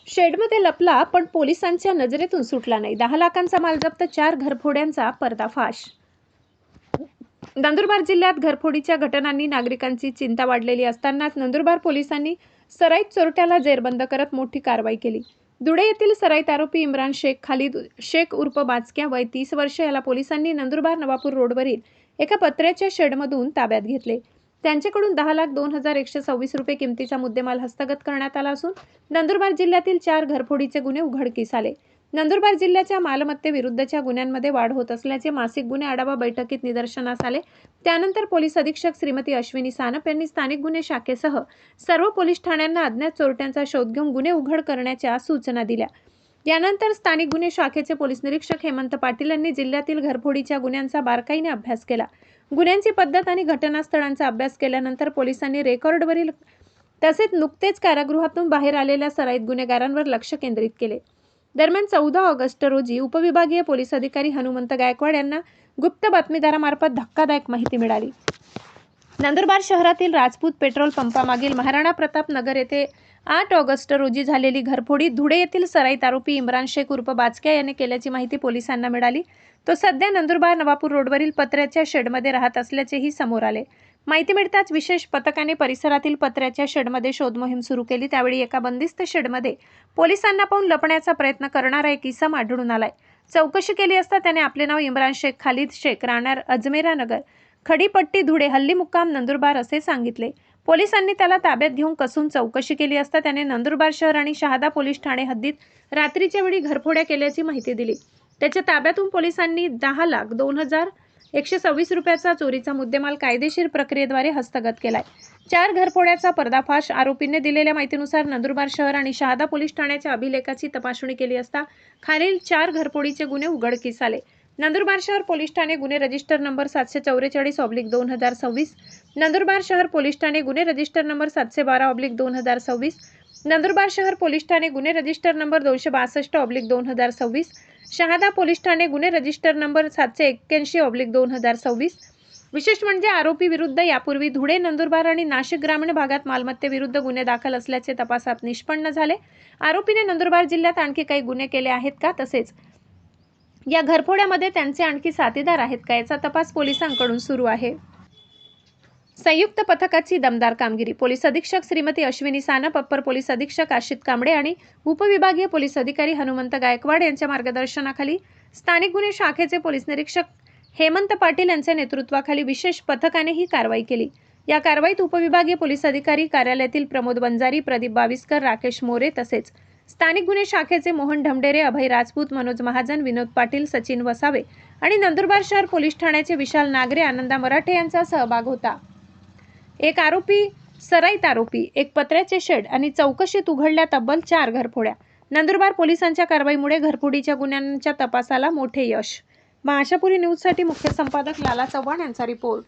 शेडमध्ये लपला पण पोलिसांच्या नजरेतून सुटला नाही. 10 लाखांचा माल जप्त, 4 घरफोड्यांचा पर्दाफाश. नंदुरबार जिल्ह्यात घरफोडीच्या घटनांनी नागरिकांची चिंता वाढलेली असतानाच नंदुरबार पोलिसांनी सराईत चोरट्याला जेरबंद करत मोठी कारवाई केली. धुळे येथील सराईत आरोपी इम्रान शेख खालिद शेख उर्फ बाचक्या वय 30 वर्ष याला पोलिसांनी नंदुरबार नवापूर रोडवरील एका पत्र्याच्या शेडमधून ताब्यात घेतले. त्यांच्याकडून 10,02,126 रुपये किमतीचा मुद्देमाल हस्तगत करण्यात आला असून नंदुरबार जिल्ह्यातील 4 घरफोडीचे गुन्हे उघडकीस आले. नंदुरबार जिल्ह्याच्या मालमत्तेविरुद्धच्या गुन्ह्यांमध्ये वाढ होत असल्याचे मासिक गुन्हे आढावा बैठकीत निदर्शनास आले. त्यानंतर पोलीस अधीक्षक श्रीमती अश्विनी सानप यांनी स्थानिक गुन्हे शाखेसह सर्व पोलीस ठाण्यांना अज्ञात चोरट्यांचा शोध घेऊन गुन्हे उघड करण्याच्या सूचना दिल्या. यानंतर स्थानिक गुन्हे शाखेचे पोलीस निरीक्षक हेमंत पाटील यांनी जिल्ह्यातील घरफोडीच्या गुन्ह्यांचा बारकाईने अभ्यास केला. गुन्ह्यांची पद्धत आणि घटनास्थळांचा अभ्यास केल्यानंतर पोलिसांनी रेकॉर्डवरील तसेच नुकतेच कारागृहातून बाहेर आलेल्या सराईत गुन्हेगारांवर लक्ष केंद्रित केले. दरम्यान 14 ऑगस्ट रोजी उपविभागीय पोलीस अधिकारी हनुमंत गायकवाड यांना गुप्त बातमीदारामार्फत धक्कादायक माहिती मिळाली. नंदुरबार शहरातील राजपूत पेट्रोल पंपामागील महाराणा प्रताप नगर येथे 8 ऑगस्ट रोजी झालेली घरफोडी धुळे येथील सराईत आरोपी इम्रान शेख उर्फ बाचक्या याने केल्याची माहिती पोलिसांना मिळाली. तो सध्या नंदुरबार नवापूर रोडवरील पत्र्याच्या शेडमध्ये राहत असल्याचेही समोर आले. माहिती मिळताच विशेष पथकाने परिसरातील पत्र्याच्या शेडमध्ये शोध मोहीम सुरू केली. त्यावेळी एका बंदिस्त शेडमध्ये पोलिसांना पाहून लपण्याचा प्रयत्न करणारा एक इसम आढळून आलाय. चौकशी केली असता त्याने आपले नाव इम्रान शेख खालिद शेख राहणार अजमेरा नगर खडीपट्टी धुळे हल्ली मुक्काम नंदुरबार असे सांगितले. पोलिसांनी त्याला ताब्यात घेऊन कसून चौकशी केली असता त्याने नंदुरबार शहर आणि शहादा पोलीस ठाणे हद्दीत रात्रीच्या वेळी घरफोड्या केल्याची माहिती दिली. त्याच्या ताब्यातून पोलिसांनी 10,02,126 रुपयाचा चोरीचा मुद्देमाल कायदेशीर प्रक्रियेद्वारे हस्तगत केलाय. 4 घरफोड्याचा पर्दाफाश. आरोपींनी दिलेल्या माहितीनुसार नंदुरबार शहर आणि शहादा पोलीस ठाण्याच्या अभिलेखाची तपासणी केली असता खालील 4 घरफोडीचे गुन्हे उघडकीस आले. नंदुरबार शहर पोलीस ठाणे गुन्हे रजिस्टर नंबर 744/2026, नंदुरबार शहर पोलीस ठाणे गुन्हे रजिस्टर नंबर 712/2026, नंदुरबार शहर पोलीस ठाणे गुन्हे register number 262/2026, Shahada police Thane गुन्हे रजिस्टर नंबर 781/2026. विशेष म्हणजे आरोपी विरुद्ध यापूर्वी धुळे, नंदुरबार आणि नाशिक ग्रामीण भागात मालमत्तेविरुद्ध गुन्हे दाखल असल्याचे तपासात निष्पन्न झाले. आरोपीने नंदुरबार जिल्ह्यात आणखी काही गुन्हे केले आहेत का, तसेच या घरफोड्यामध्ये त्यांचे आणखी साथीदार आहेत का, याचा तपास पोलिसांकडून सुरू आहे. संयुक्त पथकाची दमदार कामगिरी. पोलीस अधीक्षक श्रीमती अश्विनी सानप, अप्पर पोलीस अधीक्षक आशित कांबळे आणि उपविभागीय पोलीस अधिकारी हनुमंत गायकवाड यांच्या मार्गदर्शनाखाली स्थानिक गुन्हे शाखेचे पोलीस निरीक्षक हेमंत पाटील यांच्या नेतृत्वाखाली विशेष पथकाने ही कारवाई केली. या कारवाईत उपविभागीय पोलीस अधिकारी कार्यालयातील प्रमोद बंजारी, प्रदीप बाविस्कर, राकेश मोरे तसेच स्थानिक गुन्हे शाखेचे मोहन ढमडेरे, अभय राजपूत, मनोज महाजन, विनोद पाटील, सचिन वसावे आणि नंदुरबार शहर पोलीस ठाण्याचे विशाल नागरे, आनंदा मराठे यांचा सहभाग होता. एक आरोपी, सराईत आरोपी, एक पत्र्याचे शेड आणि चौकशीत उघडल्या तब्बल 4 घरफोड्या. नंदुरबार पोलिसांच्या कारवाईमुळे घरफोडीच्या गुन्ह्यांच्या तपासाला मोठे यश. महाआशापुरी न्यूजसाठी मुख्य संपादक लाला चव्हाण यांचा रिपोर्ट.